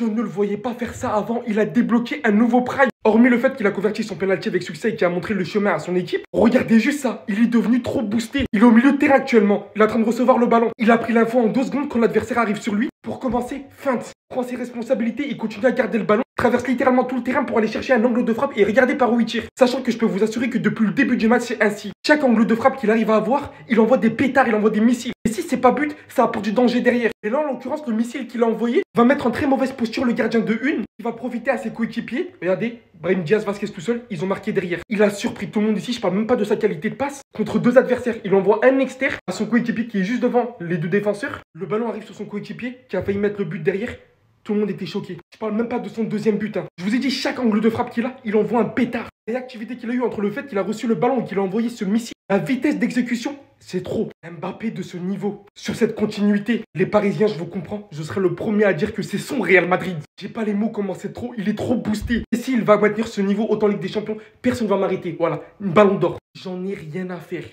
Je ne le voyais pas faire ça avant. Il a débloqué un nouveau prime. Hormis le fait qu'il a converti son penalty avec succès et qu'il a montré le chemin à son équipe, regardez juste ça. Il est devenu trop boosté. Il est au milieu de terrain actuellement. Il est en train de recevoir le ballon. Il a pris l'info en 2 secondes quand l'adversaire arrive sur lui. Pour commencer, feinte. Prend ses responsabilités et continue à garder le ballon. Traverse littéralement tout le terrain pour aller chercher un angle de frappe et regarder par où il tire. Sachant que je peux vous assurer que depuis le début du match, c'est ainsi. Chaque angle de frappe qu'il arrive à avoir, il envoie des pétards, il envoie des missiles. Et si c'est pas but, ça apporte du danger derrière. Et là, en l'occurrence, le missile qu'il a envoyé va mettre en très mauvaise posture le gardien de une. Il va profiter à ses coéquipiers. Regardez, Brahim Diaz, Vasquez tout seul, ils ont marqué derrière. Il a surpris tout le monde ici, je parle même pas de sa qualité de passe. Contre 2 adversaires, il envoie un externe à son coéquipier qui est juste devant les 2 défenseurs. Le ballon arrive sur son coéquipier qui a failli mettre le but derrière. Tout le monde était choqué. Je parle même pas de son 2e but. Je vous ai dit, chaque angle de frappe qu'il a, il envoie un pétard. La réactivité qu'il a eu entre le fait qu'il a reçu le ballon et qu'il a envoyé ce missile, la vitesse d'exécution, c'est trop. Mbappé de ce niveau, sur cette continuité, les Parisiens, je vous comprends, je serai le premier à dire que c'est son Real Madrid. J'ai pas les mots comment c'est trop, il est trop boosté. Et s'il va maintenir ce niveau autant Ligue des Champions, personne ne va m'arrêter. Voilà, une ballon d'or. J'en ai rien à faire.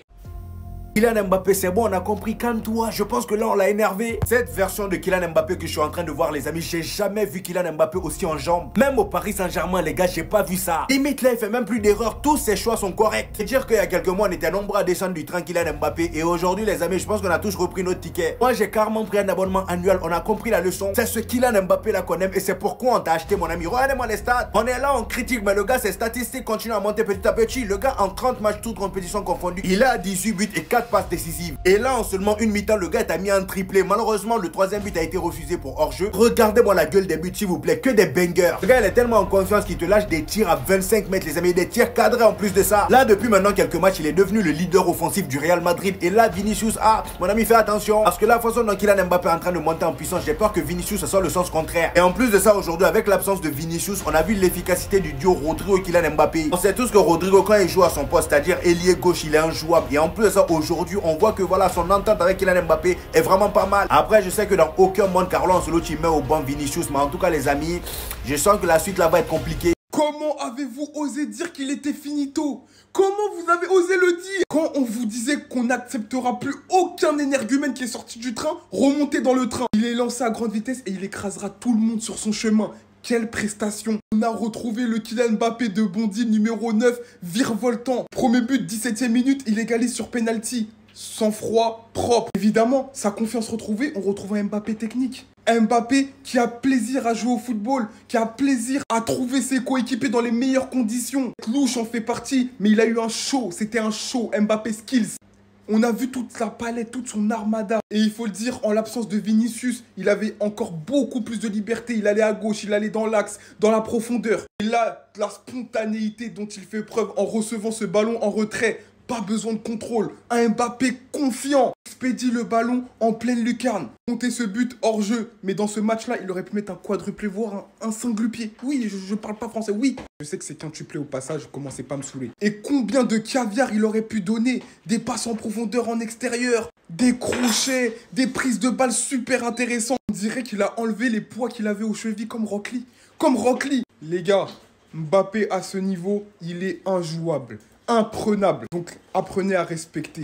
Kylian Mbappé, c'est bon, on a compris, calme-toi, je pense que là on l'a énervé. Cette version de Kylian Mbappé que je suis en train de voir les amis, j'ai jamais vu Kylian Mbappé aussi en jambes. Même au Paris Saint-Germain les gars, j'ai pas vu ça. Limite là il fait même plus d'erreurs, tous ses choix sont corrects. Et dire qu'il y a quelques mois on était nombreux à descendre du train Kylian Mbappé. Et aujourd'hui les amis, je pense qu'on a tous repris notre ticket. Moi j'ai carrément pris un abonnement annuel, on a compris la leçon. C'est ce Kylian Mbappé là qu'on aime et c'est pourquoi on t'a acheté mon ami. Regardez-moi les stats, on est là, on critique mais le gars ses statistiques continuent à monter petit à petit. Le gars en 30 matchs toutes compétitions confondues, il a 18 buts et 4 passes décisives. Et là, en seulement une mi-temps, le gars t'a mis un triplé. Malheureusement, le 3e but a été refusé pour hors-jeu. Regardez-moi la gueule des buts, s'il vous plaît. Que des bangers. Le gars, il est tellement en confiance qu'il te lâche des tirs à 25 mètres, les amis. Des tirs cadrés en plus de ça. Là, depuis maintenant quelques matchs, il est devenu le leader offensif du Real Madrid. Et là, Vinicius, mon ami, fais attention. Parce que la façon dont Kylian Mbappé est en train de monter en puissance, j'ai peur que Vinicius, ça soit le sens contraire. Et en plus de ça, aujourd'hui, avec l'absence de Vinicius, on a vu l'efficacité du duo Rodrigo et Kylian Mbappé. On sait tous que Rodrigo, quand il joue à son poste, c'est-à-dire ailier gauche, il est injouable. Et en plus de ça, aujourd'hui, on voit que voilà, son entente avec Kylian Mbappé est vraiment pas mal. Après, je sais que dans aucun monde, Carlo Ancelotti met au banc Vinicius. Mais en tout cas, les amis, je sens que la suite là va être compliquée. Comment avez-vous osé dire qu'il était finito? Comment vous avez osé le dire? Quand on vous disait qu'on n'acceptera plus aucun énergumène qui est sorti du train, remontez dans le train. Il est lancé à grande vitesse et il écrasera tout le monde sur son chemin. Quelle prestation! On a retrouvé le Kylian Mbappé de Bondy numéro 9, virevoltant. Premier but, 17e minute, il égalise sur penalty. Sans froid, propre. Évidemment, sa confiance retrouvée, on retrouve un Mbappé technique. Un Mbappé qui a plaisir à jouer au football, qui a plaisir à trouver ses coéquipiers dans les meilleures conditions. Louche en fait partie, mais il a eu un show, c'était un show, Mbappé Skills. On a vu toute sa palette, toute son armada. Et il faut le dire, en l'absence de Vinicius, il avait encore beaucoup plus de liberté. Il allait à gauche, il allait dans l'axe, dans la profondeur. Et là, la spontanéité dont il fait preuve en recevant ce ballon en retrait. Pas besoin de contrôle. Un Mbappé confiant. Expédie le ballon en pleine lucarne. Comptez ce but hors jeu. Mais dans ce match-là, il aurait pu mettre un quadruplé, voire un singlupié. Oui, je parle pas français, oui. Je sais que c'est quintuplé au passage, commencez pas à me saouler. Et combien de caviar il aurait pu donner? Des passes en profondeur en extérieur, des crochets, des prises de balles super intéressantes. On dirait qu'il a enlevé les poids qu'il avait aux chevilles comme Rock Lee. Comme Rock Lee. Les gars, Mbappé à ce niveau, il est injouable. Imprenable. Donc apprenez à respecter.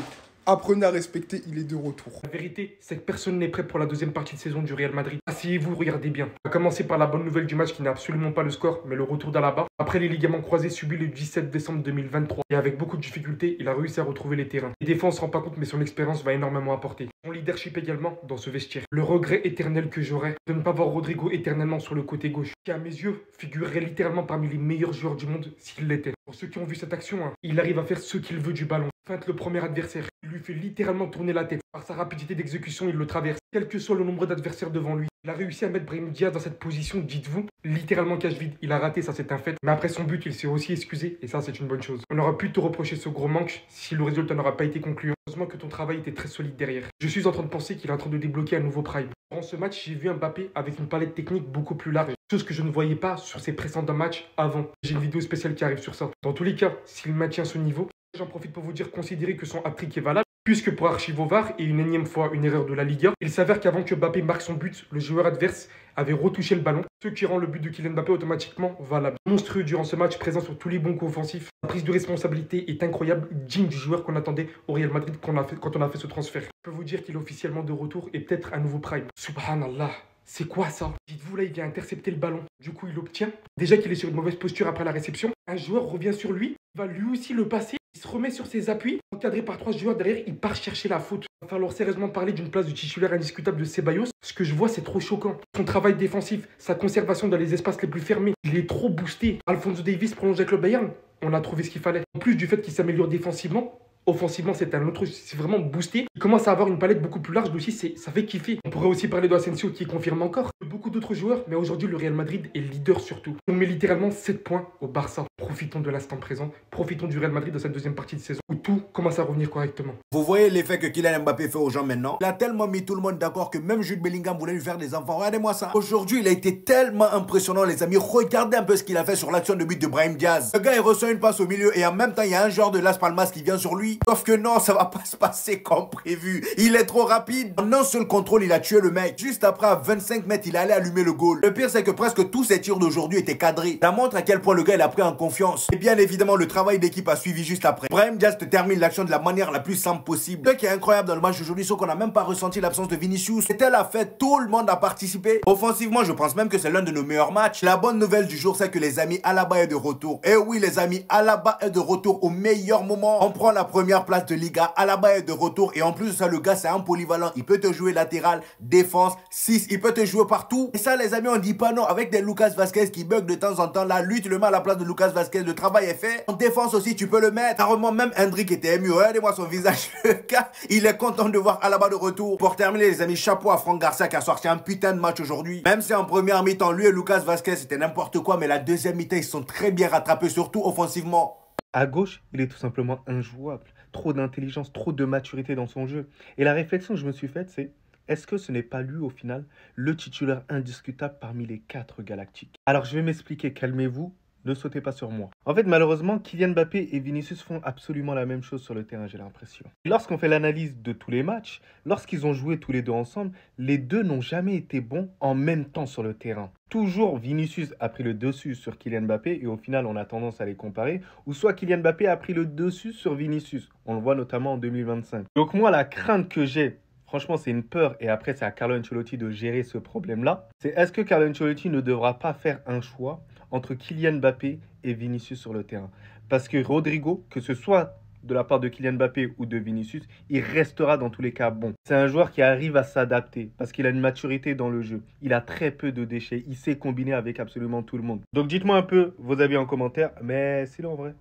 Apprenez à respecter, il est de retour. La vérité, c'est que personne n'est prêt pour la 2e partie de saison du Real Madrid. Asseyez-vous, regardez bien. On va commencer par la bonne nouvelle du match qui n'est absolument pas le score, mais le retour d'Alaba. Après les ligaments croisés subis le 17 décembre 2023. Et avec beaucoup de difficultés, il a réussi à retrouver les terrains. Les défenses ne se rendent pas compte, mais son expérience va énormément apporter. Son leadership également dans ce vestiaire. Le regret éternel que j'aurais de ne pas voir Rodrigo éternellement sur le côté gauche, qui à mes yeux figurerait littéralement parmi les meilleurs joueurs du monde s'il l'était. Pour ceux qui ont vu cette action, il arrive à faire ce qu'il veut du ballon. Feinte le premier adversaire. Il lui fait littéralement tourner la tête. Par sa rapidité d'exécution, il le traverse. Quel que soit le nombre d'adversaires devant lui. Il a réussi à mettre Brahim Diaz dans cette position, dites-vous, littéralement cage vide. Il a raté, ça c'est un fait. Mais après son but, il s'est aussi excusé. Et ça, c'est une bonne chose. On aurait pu te reprocher ce gros manque si le résultat n'aura pas été concluant. Heureusement que ton travail était très solide derrière. Je suis en train de penser qu'il est en train de débloquer un nouveau prime. Dans ce match, j'ai vu un Mbappé avec une palette technique beaucoup plus large. Chose que je ne voyais pas sur ses précédents matchs avant. J'ai une vidéo spéciale qui arrive sur ça. Dans tous les cas, s'il maintient ce niveau, j'en profite pour vous dire, considérez que son hat-trick est valable, puisque pour archiver VAR et une énième fois une erreur de la Liga, il s'avère qu'avant que Mbappé marque son but, le joueur adverse avait retouché le ballon, ce qui rend le but de Kylian Mbappé automatiquement valable. Monstrueux durant ce match, présent sur tous les bons coups offensifs. La prise de responsabilité est incroyable, digne du joueur qu'on attendait au Real Madrid quand on a fait ce transfert. Je peux vous dire qu'il est officiellement de retour et peut-être un nouveau prime. Subhanallah. C'est quoi ça? Dites-vous là, il vient intercepter le ballon. Du coup, il l'obtient. Déjà qu'il est sur une mauvaise posture après la réception. Un joueur revient sur lui, va lui aussi le passer. Il se remet sur ses appuis. Encadré par 3 joueurs derrière, il part chercher la faute. Il va falloir sérieusement parler d'une place de titulaire indiscutable de Ceballos. Ce que je vois, c'est trop choquant. Son travail défensif, sa conservation dans les espaces les plus fermés, il est trop boosté. Alphonso Davies prolonge avec le Bayern. On a trouvé ce qu'il fallait. En plus du fait qu'il s'améliore défensivement, offensivement, c'est un autre, c'est vraiment boosté. Il commence à avoir une palette beaucoup plus large, mais aussi ça fait kiffer. On pourrait aussi parler de Asensio qui confirme encore. Beaucoup d'autres joueurs, mais aujourd'hui, le Real Madrid est leader surtout. On met littéralement 7 points au Barça. Profitons de l'instant présent. Profitons du Real Madrid dans cette deuxième partie de saison où tout commence à revenir correctement. Vous voyez l'effet que Kylian Mbappé fait aux gens maintenant? Il a tellement mis tout le monde d'accord que même Jude Bellingham voulait lui faire des enfants. Regardez-moi ça. Aujourd'hui, il a été tellement impressionnant, les amis. Regardez un peu ce qu'il a fait sur l'action de but de Brahim Diaz. Le gars, il reçoit une passe au milieu et en même temps, il y a un joueur de Las Palmas qui vient sur lui. Sauf que non, ça va pas se passer comme prévu. Il est trop rapide. En un seul contrôle, il a tué le mec. Juste après, à 25 mètres, il allait allumer le goal. Le pire, c'est que presque tous ses tirs d'aujourd'hui étaient cadrés. Ça montre à quel point le gars, il a pris en confiance. Et bien évidemment, le travail d'équipe a suivi juste après. Brahim Diaz te termine l'action de la manière la plus simple possible. Ce qui est incroyable dans le match d'aujourd'hui, c'est qu'on n'a même pas ressenti l'absence de Vinicius. C'était la fête, tout le monde a participé. Offensivement, je pense même que c'est l'un de nos meilleurs matchs. La bonne nouvelle du jour, c'est que les amis, Alaba est de retour. Et oui, les amis, Alaba est de retour au meilleur moment. On prend la première place de Liga. Alaba est de retour et en plus de ça, le gars, c'est un polyvalent. Il peut te jouer latéral, défense, 6, il peut te jouer partout. Et ça, les amis, on dit pas non. Avec des Lucas Vazquez qui bug de temps en temps, là, lui, tu le mets à la place de Lucas Vazquez. Le travail est fait. En défense aussi, tu peux le mettre. Carrément, même Hendrik était ému. Regardez-moi son visage. Le gars, il est content de voir Alaba de retour. Pour terminer, les amis, chapeau à Franck Garcia qui a sorti un putain de match aujourd'hui. Même si en première mi-temps, lui et Lucas Vazquez, c'était n'importe quoi, mais la deuxième mi-temps, ils sont très bien rattrapés, surtout offensivement. À gauche, il est tout simplement injouable. Trop d'intelligence, trop de maturité dans son jeu. Et la réflexion que je me suis faite, c'est est-ce que ce n'est pas lui, au final, le titulaire indiscutable parmi les 4 galactiques? Alors, je vais m'expliquer, calmez-vous, ne sautez pas sur moi. En fait, malheureusement, Kylian Mbappé et Vinicius font absolument la même chose sur le terrain, j'ai l'impression. Et lorsqu'on fait l'analyse de tous les matchs, lorsqu'ils ont joué tous les deux ensemble, les deux n'ont jamais été bons en même temps sur le terrain. Toujours Vinicius a pris le dessus sur Kylian Mbappé et au final, on a tendance à les comparer. Ou soit Kylian Mbappé a pris le dessus sur Vinicius. On le voit notamment en 2025. Donc moi, la crainte que j'ai, franchement, c'est une peur, et après, c'est à Carlo Ancelotti de gérer ce problème-là. C'est est-ce que Carlo Ancelotti ne devra pas faire un choix entre Kylian Mbappé et Vinicius sur le terrain? Parce que Rodrigo, que ce soit de la part de Kylian Mbappé ou de Vinicius, il restera dans tous les cas bon. C'est un joueur qui arrive à s'adapter parce qu'il a une maturité dans le jeu. Il a très peu de déchets. Il sait combiner avec absolument tout le monde. Donc dites-moi un peu vos avis en commentaire. Mais c'est en vrai.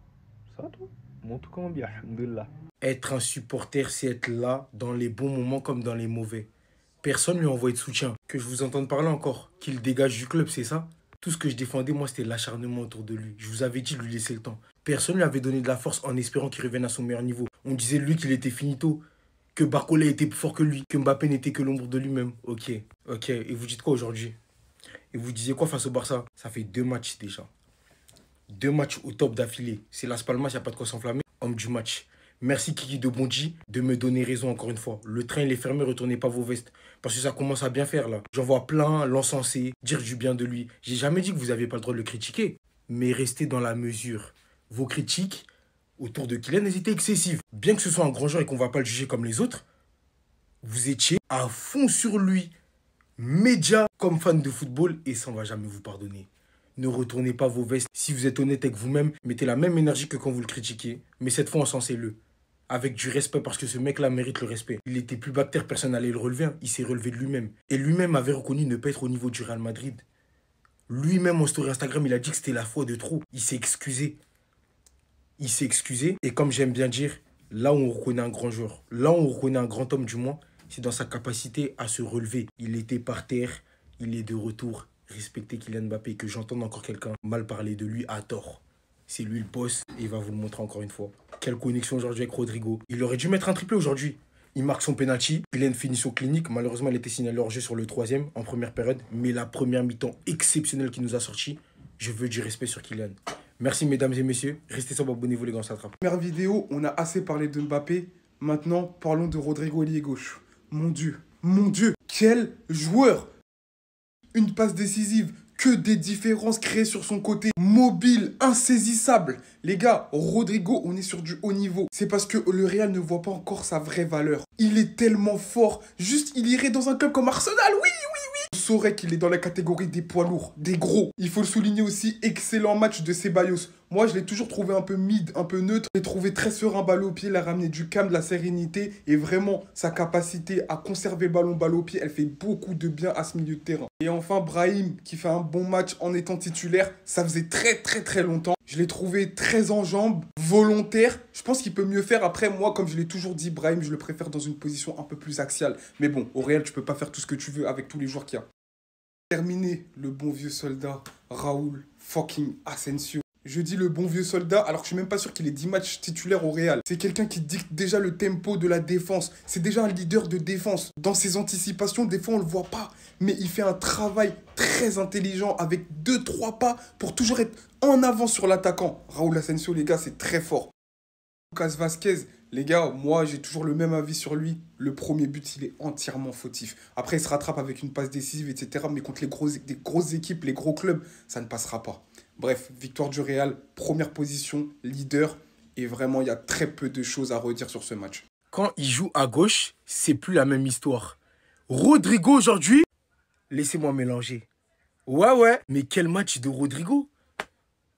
Ça va toi? Mon tout comment bien, alhamdoulilah. Être un supporter, c'est être là dans les bons moments comme dans les mauvais. Personne ne lui envoie de soutien. Que je vous entende parler encore. Qu'il dégage du club, c'est ça? Tout ce que je défendais, moi, c'était l'acharnement autour de lui. Je vous avais dit de lui laisser le temps. Personne ne lui avait donné de la force en espérant qu'il revienne à son meilleur niveau. On disait de lui qu'il était finito, que Barcola était plus fort que lui, que Mbappé n'était que l'ombre de lui-même. Ok. Et vous dites quoi aujourd'hui? Et vous disiez quoi face au Barça? Ça fait 2 matchs déjà. 2 matchs au top d'affilée. C'est Las Palmas, il n'y a pas de quoi s'enflammer. Homme du match. Merci Kiki de Bondy de me donner raison encore une fois. Le train il est fermé, retournez pas vos vestes. Parce que ça commence à bien faire là. J'en vois plein l'encenser, dire du bien de lui. J'ai jamais dit que vous n'aviez pas le droit de le critiquer. Mais restez dans la mesure. Vos critiques autour de Kylian, elles étaient excessives. Bien que ce soit un grand joueur et qu'on ne va pas le juger comme les autres, vous étiez à fond sur lui. Média comme fan de football et ça on va jamais vous pardonner. Ne retournez pas vos vestes. Si vous êtes honnête avec vous-même, mettez la même énergie que quand vous le critiquez. Mais cette fois, encensez-le. Avec du respect, parce que ce mec-là mérite le respect. Il était plus bactère, personne n'allait le relever. Il s'est relevé de lui-même. Et lui-même avait reconnu ne pas être au niveau du Real Madrid. Lui-même, en story Instagram, il a dit que c'était la foi de trop. Il s'est excusé. Il s'est excusé. Et comme j'aime bien dire, là où on reconnaît un grand joueur, là où on reconnaît un grand homme du moins, c'est dans sa capacité à se relever. Il était par terre, il est de retour. Respectez Kylian Mbappé, que j'entende encore quelqu'un mal parler de lui à tort. C'est lui le boss et il va vous le montrer encore une fois. Quelle connexion aujourd'hui avec Rodrigo. Il aurait dû mettre un triplé aujourd'hui. Il marque son penalty. Il a une finition clinique. Malheureusement, elle était signalée hors jeu sur le 3e en première période. Mais la première mi-temps exceptionnelle qui nous a sorti, je veux du respect sur Kylian. Merci mesdames et messieurs. Restez sur, abonnez-vous les gars, on s'attrape. Première vidéo, on a assez parlé de Mbappé. Maintenant, parlons de Rodrigo ailier gauche. Mon Dieu, quel joueur! Une passe décisive, que des différences créées sur son côté. Mobile, insaisissable. Les gars, Rodrigo, on est sur du haut niveau. C'est parce que le Real ne voit pas encore sa vraie valeur. Il est tellement fort. Juste, il irait dans un club comme Arsenal. Oui, On saurait qu'il est dans la catégorie des poids lourds, des gros. Il faut le souligner aussi, excellent match de Ceballos. Moi, je l'ai toujours trouvé un peu mid, un peu neutre. Je l'ai trouvé très serein, balle au pied. Il a ramené du calme, de la sérénité. Et vraiment, sa capacité à conserver le ballon, balle au pied, elle fait beaucoup de bien à ce milieu de terrain. Et enfin, Brahim, qui fait un bon match en étant titulaire. Ça faisait très longtemps. Je l'ai trouvé très en jambes, volontaire. Je pense qu'il peut mieux faire. Après, moi, comme je l'ai toujours dit, Brahim, je le préfère dans une position un peu plus axiale. Mais bon, au Real, tu peux pas faire tout ce que tu veux avec tous les joueurs qu'il y a. Terminé, le bon vieux soldat, Raúl fucking Asensio. Je dis le bon vieux soldat alors que je suis même pas sûr qu'il ait 10 matchs titulaires au Real. C'est quelqu'un qui dicte déjà le tempo de la défense. C'est déjà un leader de défense. Dans ses anticipations, des fois on le voit pas. Mais il fait un travail très intelligent avec 2-3 pas pour toujours être en avant sur l'attaquant. Raúl Asensio, les gars, c'est très fort. Lucas Vázquez, les gars, moi j'ai toujours le même avis sur lui. Le premier but, il est entièrement fautif. Après, il se rattrape avec une passe décisive, etc. Mais contre des grosses équipes, les gros clubs, ça ne passera pas. Bref, victoire du Real, première position, leader. Et vraiment, il y a très peu de choses à redire sur ce match. Quand il joue à gauche, c'est plus la même histoire. Rodrigo aujourd'hui, laissez-moi mélanger. Ouais, mais quel match de Rodrigo!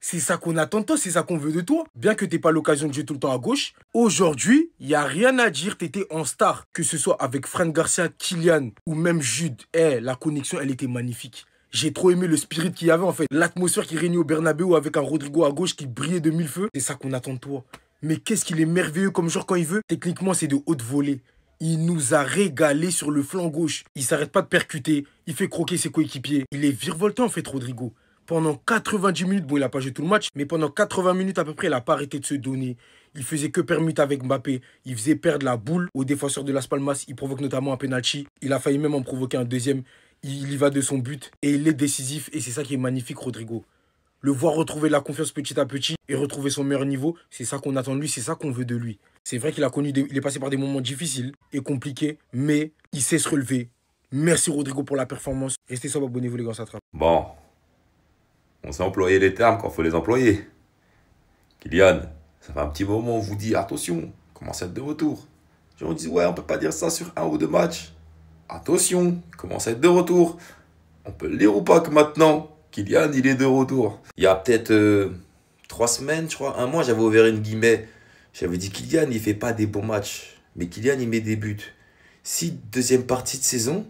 C'est ça qu'on attend de toi, c'est ça qu'on veut de toi. Bien que tu n'aies pas l'occasion de jouer tout le temps à gauche, aujourd'hui, il n'y a rien à dire, tu étais en star. Que ce soit avec Fran Garcia, Kylian ou même Jude. La connexion, elle était magnifique. J'ai trop aimé le spirit qu'il y avait en fait. L'atmosphère qui régnait au Bernabéu avec un Rodrigo à gauche qui brillait de mille feux. C'est ça qu'on attend de toi. Mais qu'est-ce qu'il est merveilleux comme joueur quand il veut. Techniquement, c'est de haute volée. Il nous a régalé sur le flanc gauche. Il s'arrête pas de percuter. Il fait croquer ses coéquipiers. Il est virevoltant en fait, Rodrigo. Pendant 90 minutes, bon, il n'a pas joué tout le match, mais pendant 80 minutes à peu près, il n'a pas arrêté de se donner. Il faisait que permuter avec Mbappé. Il faisait perdre la boule aux défenseurs de Las Palmas. Il provoque notamment un penalty. Il a failli même en provoquer un deuxième. Il y va de son but et il est décisif. Et c'est ça qui est magnifique, Rodrigo. Le voir retrouver la confiance petit à petit et retrouver son meilleur niveau, c'est ça qu'on attend de lui, c'est ça qu'on veut de lui. C'est vrai qu'il a connu, il est passé par des moments difficiles et compliqués, mais il sait se relever. Merci Rodrigo pour la performance. Restez sobre, abonnez-vous les gars, ça trappe. Bon, on sait employer les termes quand il faut les employer. Kylian, ça fait un petit moment, on vous dit attention, commence à être de retour. On dit ouais, on peut pas dire ça sur 1 ou 2 matchs. Attention, il commence à être de retour. On peut le dire ou pas que maintenant, Kylian, il est de retour. Il y a peut-être 3 semaines, je crois, 1 mois, j'avais ouvert une guillemets. J'avais dit Kylian, il fait pas des bons matchs, mais Kylian, il met des buts. Si deuxième partie de saison,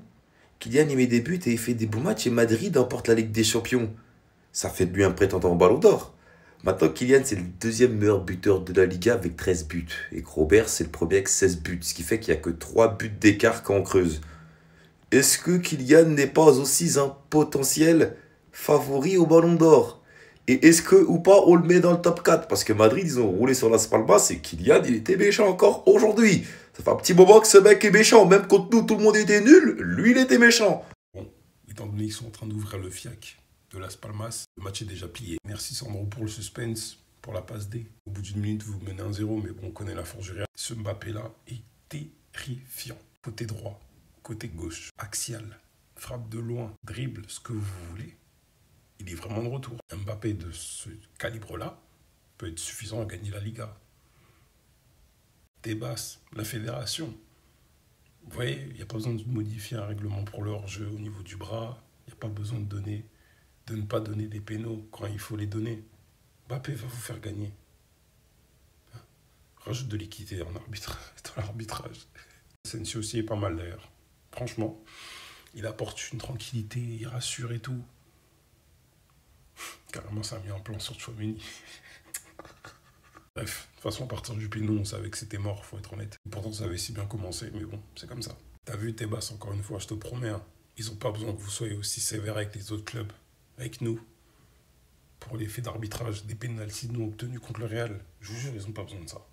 Kylian, il met des buts et il fait des bons matchs et Madrid emporte la Ligue des Champions, ça fait de lui un prétendant au Ballon d'Or. Maintenant, Kylian, c'est le deuxième meilleur buteur de la Liga avec 13 buts. Et Robert, c'est le premier avec 16 buts, ce qui fait qu'il n'y a que 3 buts d'écart quand on creuse. Est-ce que Kylian n'est pas aussi un potentiel favori au Ballon d'Or? Et est-ce que, ou pas, on le met dans le top 4? Parce que Madrid, ils ont roulé sur Las Palmas et Kylian, il était méchant encore aujourd'hui. Ça fait un petit moment que ce mec est méchant. Même contre nous, tout le monde était nul. Lui, il était méchant. Bon, étant donné qu'ils sont en train d'ouvrir le FIAC de Las Palmas, le match est déjà plié. Merci Sandro pour le suspense, pour la passe D. Au bout d'une minute, vous menez 1-0, mais bon, on connaît la force du Real. Ce Mbappé-là est terrifiant. Côté droit, côté gauche, axial, frappe de loin, dribble, ce que vous voulez. Il est vraiment de retour. Mbappé de ce calibre-là peut être suffisant à gagner la Liga. Tebas, la fédération. Vous voyez, il n'y a pas besoin de modifier un règlement pour le hors-jeu au niveau du bras. Il n'y a pas besoin de ne pas donner des pénaux quand il faut les donner. Mbappé va vous faire gagner. Rajoute de l'équité dans l'arbitrage. Asensio aussi est pas mal d'ailleurs. Franchement, il apporte une tranquillité, il rassure et tout. Carrément, ça a mis un plan sur Tchouaméni. Bref, de toute façon, à partir du péno, on savait que c'était mort, faut être honnête. Pourtant, ça avait si bien commencé, mais bon, c'est comme ça. T'as vu Tebas, encore une fois, je te promets, hein, ils n'ont pas besoin que vous soyez aussi sévère avec les autres clubs, avec nous, pour l'effet d'arbitrage, des pénaltys nous obtenus contre le Real. Je vous jure, ils n'ont pas besoin de ça.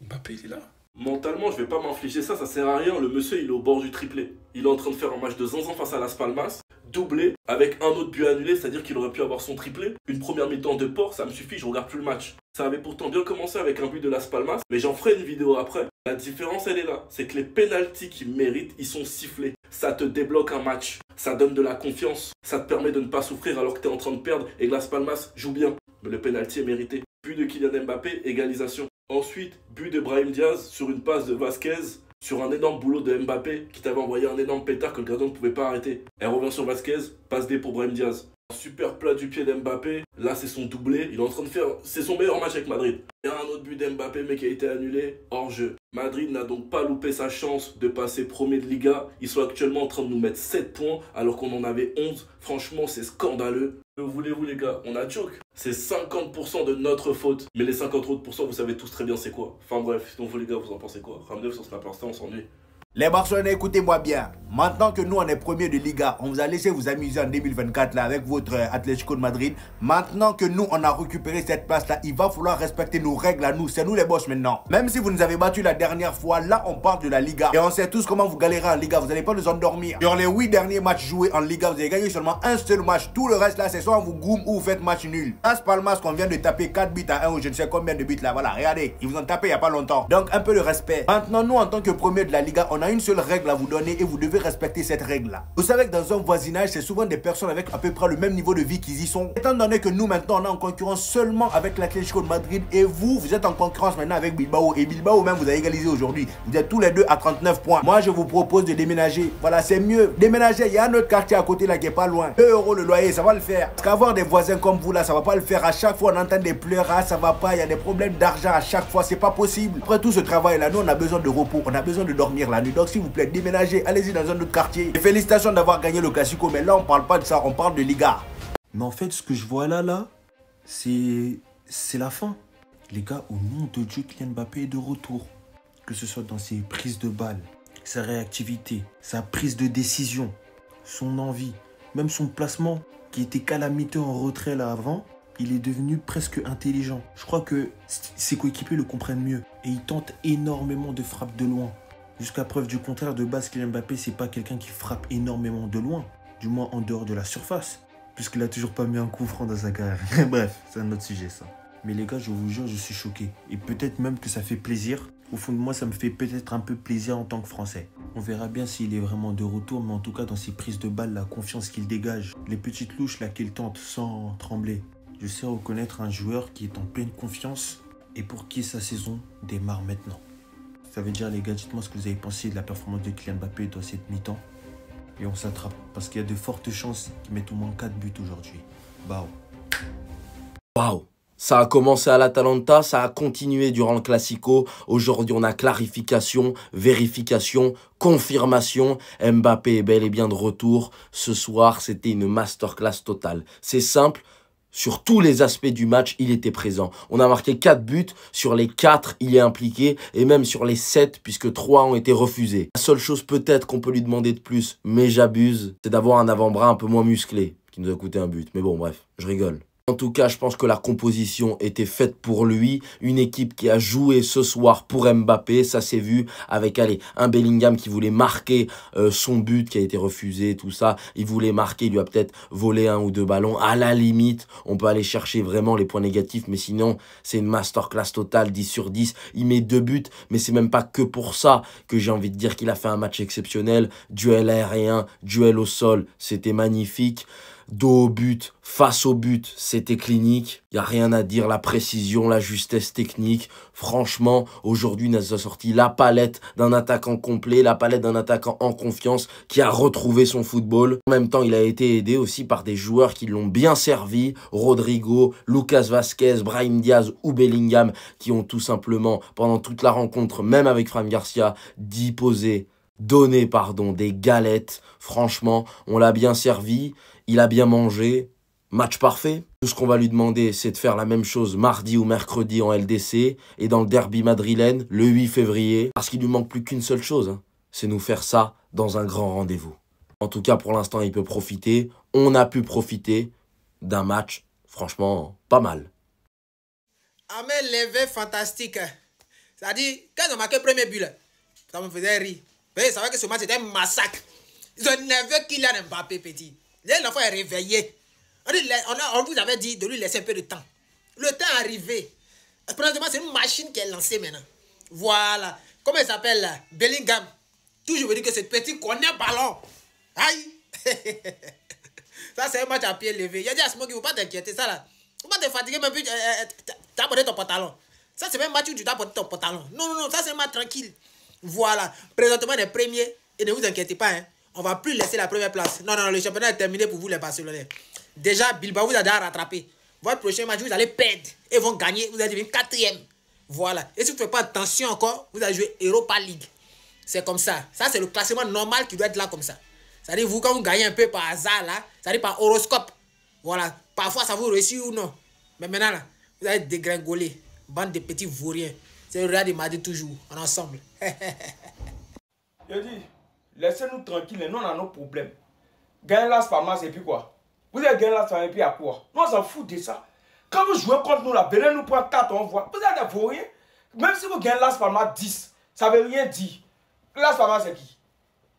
Mbappé, il est là. Mentalement, je vais pas m'infliger ça sert à rien. Le monsieur, il est au bord du triplé. Il est en train de faire un match de zinzin face à Las Palmas, doublé, avec un autre but annulé, c'est-à-dire qu'il aurait pu avoir son triplé. Une première mi-temps de port, ça me suffit, je regarde plus le match. Ça avait pourtant bien commencé avec un but de Las Palmas, mais j'en ferai une vidéo après. La différence, elle est là. C'est que les pénaltys qu'il mérite, ils sont sifflés. Ça te débloque un match. Ça donne de la confiance. Ça te permet de ne pas souffrir alors que tu es en train de perdre et que Las Palmas joue bien. Mais le pénalty est mérité. But de Kylian Mbappé, égalisation. Ensuite, but de Brahim Diaz sur une passe de Vázquez. sur un énorme boulot de Mbappé qui t'avait envoyé un énorme pétard que le gardien ne pouvait pas arrêter. Elle revient sur Vasquez, passe D pour Brahim Diaz. Super plat du pied d'Mbappé, là c'est son doublé, il est en train de faire, c'est son meilleur match avec Madrid. Il y a un autre but d'Mbappé mais qui a été annulé, hors jeu. Madrid n'a donc pas loupé sa chance de passer premier de Liga, ils sont actuellement en train de nous mettre 7 points alors qu'on en avait 11, franchement c'est scandaleux. Que voulez-vous les gars, on a choke. C'est 50% de notre faute, mais les 50 autres vous savez tous très bien c'est quoi. Enfin bref, donc vous les gars vous en pensez quoi? Ramenez-vous sur Snap Insta, on s'ennuie. Les Barcelonais, écoutez-moi bien. Maintenant que nous, on est premiers de Liga, on vous a laissé vous amuser en 2024 là, avec votre Atlético de Madrid. Maintenant que nous, on a récupéré cette place-là, il va falloir respecter nos règles à nous. C'est nous les boss maintenant. Même si vous nous avez battus la dernière fois, là, on parle de la Liga. Et on sait tous comment vous galérez en Liga. Vous n'allez pas nous endormir. Sur les 8 derniers matchs joués en Liga, vous avez gagné seulement un seul match. Tout le reste là, c'est soit on vous goum ou vous faites match nul. Las Palmas, qu'on vient de taper 4 buts à 1 ou je ne sais combien de buts là. Voilà, regardez. Ils vous ont tapé il n'y a pas longtemps. Donc, un peu de respect. Maintenant, nous, en tant que premiers de la Liga, on a une seule règle à vous donner et vous devez respecter cette règle-là. Vous savez que dans un voisinage, c'est souvent des personnes avec à peu près le même niveau de vie qu'ils y sont. Étant donné que nous, maintenant, on est en concurrence seulement avec l'Atlético de Madrid et vous êtes en concurrence maintenant avec Bilbao. Et Bilbao, même, vous avez égalisé aujourd'hui. Vous êtes tous les deux à 39 points. Moi, je vous propose de déménager. Voilà, c'est mieux. Déménager, il y a un autre quartier à côté là qui est pas loin. 2 € le loyer, ça va le faire. Parce qu'avoir des voisins comme vous là, ça va pas le faire. À chaque fois, on entend des pleurs, ah, ça va pas, il y a des problèmes d'argent à chaque fois, c'est pas possible. Après tout ce travail là, nous, on a besoin de repos, on a besoin de dormir la nuit. Donc, s'il vous plaît, déménagez, allez-y dans un autre quartier. Et félicitations d'avoir gagné le Classico, mais là, on parle pas de ça, on parle de Liga. Mais en fait, ce que je vois là, c'est la fin. Les gars, au nom de Dieu, Kylian Mbappé est de retour. Que ce soit dans ses prises de balles, sa réactivité, sa prise de décision, son envie, même son placement qui était calamiteux en retrait là avant, il est devenu presque intelligent. Je crois que ses coéquipiers le comprennent mieux et il tente énormément de frappes de loin. Jusqu'à preuve du contraire, de base, Kylian Mbappé, c'est pas quelqu'un qui frappe énormément de loin, du moins en dehors de la surface, puisqu'il a toujours pas mis un coup franc dans sa carrière. Bref, c'est un autre sujet ça. Mais les gars, je vous jure, je suis choqué. Et peut-être même que ça fait plaisir. Au fond de moi, ça me fait peut-être un peu plaisir en tant que Français. On verra bien s'il est vraiment de retour, mais en tout cas, dans ses prises de balles, la confiance qu'il dégage, les petites louches là qu'il tente sans trembler. Je sais reconnaître un joueur qui est en pleine confiance et pour qui sa saison démarre maintenant. Ça veut dire, les gars, dites-moi ce que vous avez pensé de la performance de Kylian Mbappé dans cette mi-temps. Et on s'attrape, parce qu'il y a de fortes chances qu'il mette au moins 4 buts aujourd'hui. Waouh. Waouh. Ça a commencé à l'Atalanta, ça a continué durant le Classico. Aujourd'hui, on a clarification, vérification, confirmation. Mbappé est bel et bien de retour. Ce soir, c'était une masterclass totale. C'est simple. Sur tous les aspects du match, il était présent. On a marqué 4 buts. Sur les 4, il est impliqué. Et même sur les 7, puisque 3 ont été refusés. La seule chose peut-être qu'on peut lui demander de plus, mais j'abuse, c'est d'avoir un avant-bras un peu moins musclé, qui nous a coûté un but. Mais bon, bref, je rigole. En tout cas, je pense que la composition était faite pour lui. Une équipe qui a joué ce soir pour Mbappé. Ça s'est vu avec, allez, un Bellingham qui voulait marquer son but qui a été refusé, tout ça. Il voulait marquer, il lui a peut-être volé 1 ou 2 ballons. À la limite, on peut aller chercher vraiment les points négatifs. Mais sinon, c'est une masterclass totale, 10 sur 10. Il met 2 buts, mais c'est même pas que pour ça que j'ai envie de dire qu'il a fait un match exceptionnel. Duel aérien, duel au sol, c'était magnifique. Dos au but, face au but, c'était clinique. Il n'y a rien à dire, la précision, la justesse technique. Franchement, aujourd'hui, il nous a sorti la palette d'un attaquant complet, la palette d'un attaquant en confiance qui a retrouvé son football. En même temps, il a été aidé aussi par des joueurs qui l'ont bien servi. Rodrigo, Lucas Vasquez, Brahim Diaz ou Bellingham qui ont tout simplement, pendant toute la rencontre, même avec Fran Garcia, donné des galettes. Franchement, on l'a bien servi. Il a bien mangé, match parfait. Tout ce qu'on va lui demander, c'est de faire la même chose mardi ou mercredi en LDC et dans le derby madrilène le 8 février. Parce qu'il lui manque plus qu'une seule chose, c'est nous faire ça dans un grand rendez-vous. En tout cas, pour l'instant, il peut profiter. On a pu profiter d'un match, franchement, pas mal. Amel levé fantastique. C'est-à-dire, quand ils ont marqué le premier but, ça me faisait rire. Vous savez que ce match était un massacre. Ils ont nerveux Kylian Mbappé, petit. L'enfant est réveillé. On vous avait dit de lui laisser un peu de temps. Le temps est arrivé. Présentement, c'est une machine qui est lancée maintenant. Voilà. Comment il s'appelle là? Bellingham. Toujours vous dire que ce petit connaît ballon. Aïe. Ça, c'est un match à pied levé. Il a dit à Smokey, il ne faut pas t'inquiéter. Ça là. Il ne faut pas te fatiguer, même plus. Tu as porté ton pantalon. Ça, c'est même un match où tu as porté ton pantalon. Non, ça, c'est un match tranquille. Voilà. Présentement, les premiers. Et ne vous inquiétez pas, hein, on ne va plus laisser la première place. Non, non, le championnat est terminé pour vous, les Barcelonais. Déjà, Bilbao vous a déjà rattrapé. Votre prochain match, vous allez perdre. Et vont gagner. Vous allez devenir 4e. Voilà. Et si vous ne faites pas attention encore, vous allez jouer Europa League. C'est comme ça. Ça, c'est le classement normal qui doit être là comme ça. C'est-à-dire, vous, quand vous gagnez un peu par hasard, là, c'est-à-dire par horoscope. Voilà. Parfois, ça vous réussit ou non. Mais maintenant, là, vous allez dégringoler. Bande de petits vauriens. C'est le Real de Madrid toujours. On est ensemble. Je dis, laissez-nous tranquilles. Nous, on a nos problèmes. Gagnez Las Palmas et puis quoi? Vous avez gagné Las Palmas et puis à quoi? Nous, on s'en fout de ça. Quand vous jouez contre nous, là, venez nous prendre 4, on voit. Vous êtes des vauriens. Même si vous gagnez Las Palmas 10, ça ne veut rien dire. Las Palmas, c'est qui?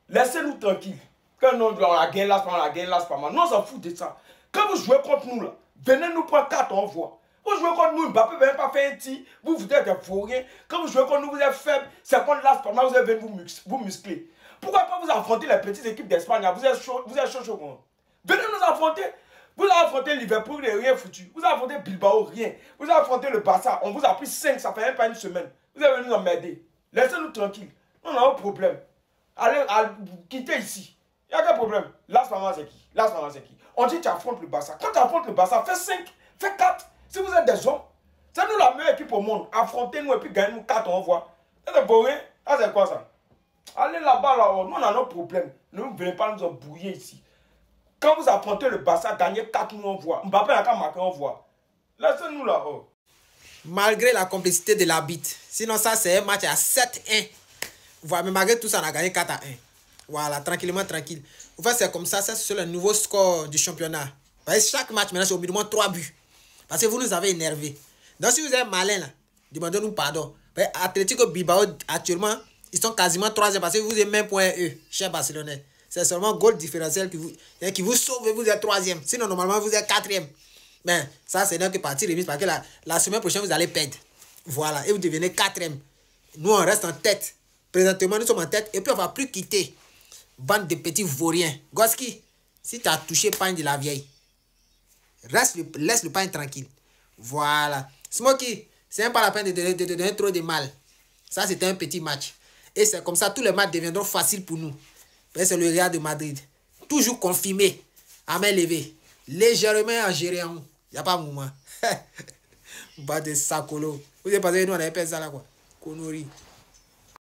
Laissez-nous tranquilles. Quand nous, on a gagné Las Palmas, on a gagné Las Palmas. Nous, on s'en fout de ça. Quand vous jouez contre nous, là, venez nous prendre 4, on voit. Vous jouez contre nous, Mbappé ne veut pas faire un tir. Vous êtes des vauriens. Quand vous jouez contre nous, vous êtes faibles. C'est contre Las Palmas, vous allez venir vous muscler. Pourquoi pas vous affronter les petites équipes d'Espagne? Vous êtes chaud. Venez nous affronter. Vous avez affronté Liverpool, il n'est rien foutu. Vous avez affronté Bilbao, rien. Vous avez affronté le Barça, on vous a pris 5, ça fait même pas une semaine. Vous avez venu nous emmerder. Laissez-nous tranquilles. On a un problème. Allez, quittez ici. Il n'y a aucun problème. Las Palmas, c'est qui? Las Palmas, c'est qui? On dit que tu affrontes le Barça. Quand tu affrontes le Barça, fais 5, fais 4. Si vous êtes des hommes, c'est nous la meilleure équipe au monde. Affrontez-nous et puis gagnez-nous 4, on voit. C'est beau, hein? Ah, c'est quoi ça? Allez là-bas, là-haut. Nous, on a nos problèmes. Ne venez pas nous embrouiller ici. Quand vous affrontez le Barça, gagnez 4, nous on voit. Mbappé n'a qu'à marquer, on voit. Laissez-nous là-haut. Malgré la complicité de l'arbitre. Sinon, ça, c'est un match à 7-1. Voilà, mais malgré tout ça, on a gagné 4-1. Voilà, tranquillement, tranquille. En fait, c'est comme ça, c'est le nouveau score du championnat. Chaque match, maintenant, c'est au minimum 3 buts. Parce que vous nous avez énervés. Donc, si vous êtes malin, là, demandez-nous pardon. Atlético Bilbao, actuellement, ils sont quasiment 3e parce que vous avez même point eux, chers Barcelonais. C'est seulement goal différentiel qui vous sauve et vous êtes 3e. Sinon, normalement, vous êtes 4e. Mais ça, c'est donc partie remise parce que la semaine prochaine, vous allez perdre. Voilà, et vous devenez 4e. Nous, on reste en tête. Présentement, nous sommes en tête et puis on ne va plus quitter. Bande de petits vauriens. Goski, si tu as touché le pain de la vieille, laisse le pain tranquille. Voilà. Smokey, c'est même pas la peine de donner trop de mal. Ça, c'était un petit match. Et c'est comme ça, tous les matchs deviendront faciles pour nous. C'est le Real de Madrid. Toujours confirmé. À main levée. Légèrement en gérant. Il n'y a pas de moment. Bas de sacolo. Vous avez passé, nous, on avait fait ça là, quoi. Connerie.